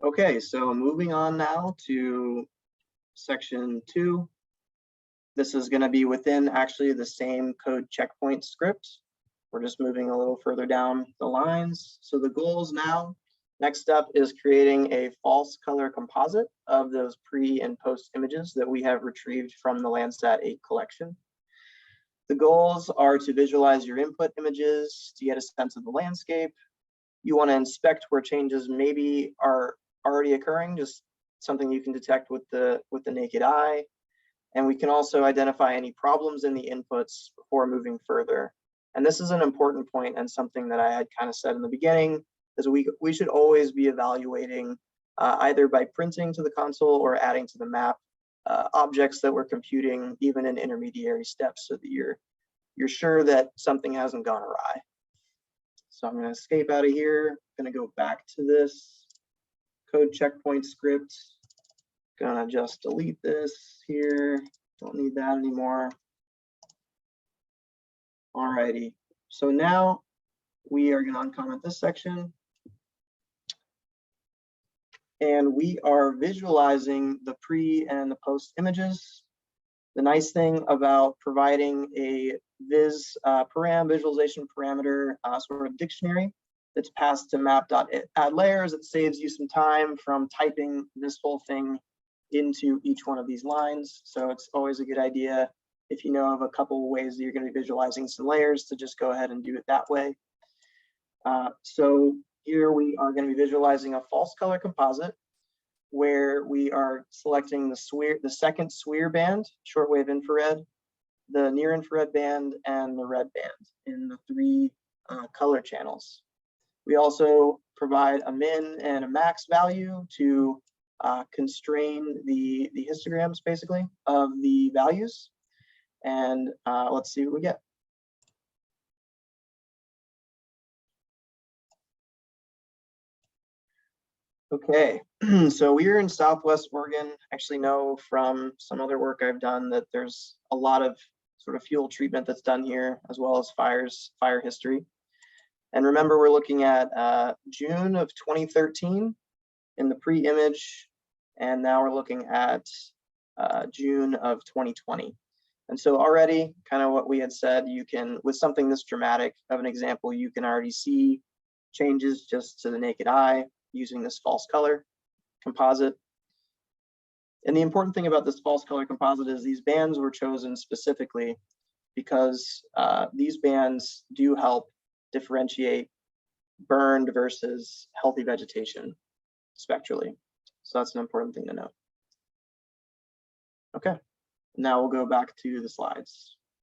Okay, so moving on now to section 2. This is going to be within actually the same code checkpoint script. We're just moving a little further down the lines. So the goals now, next up is creating a false color composite of those pre and post images that we have retrieved from the Landsat 8 collection. The goals are to visualize your input images to get a sense of the landscape. You want to inspect where changes maybe are already occurring, just something you can detect with the naked eye. And we can also identify any problems in the inputs before moving further. And this is an important point and something that I had kind of said in the beginning, is we should always be evaluating either by printing to the console or adding to the map objects that we're computing even in intermediary steps, so that you're sure that something hasn't gone awry. So I'm going to escape out of here. I'm going to go back to this code checkpoint script. Gonna just delete this here. Don't need that anymore. Alrighty. So now we are going to uncomment this section. And we are visualizing the pre and the post images. The nice thing about providing a visualization parameter sort of dictionary that's passed to map.addLayers, it saves you some time from typing this whole thing into each one of these lines. So it's always a good idea, if you know of a couple of ways that you're going to be visualizing some layers, to just go ahead and do it that way. So here we are going to be visualizing a false color composite, where we are selecting the second SWIR band, shortwave infrared, the near infrared band, and the red band in the 3 color channels. We also provide a min and a max value to constrain the histograms, basically, of the values. And let's see what we get. Okay, so we're in Southwest Oregon. Actually know from some other work I've done that there's a lot of sort of fuel treatment that's done here, as well as fire history. And remember, we're looking at June of 2013 in the pre-image, and now we're looking at June of 2020. And so already, kind of what we had said, you can, with something this dramatic of an example, you can already see changes just to the naked eye using this false color composite. And the important thing about this false color composite is these bands were chosen specifically because these bands do help differentiate burned versus healthy vegetation spectrally. So that's an important thing to know. Okay, now we'll go back to the slides.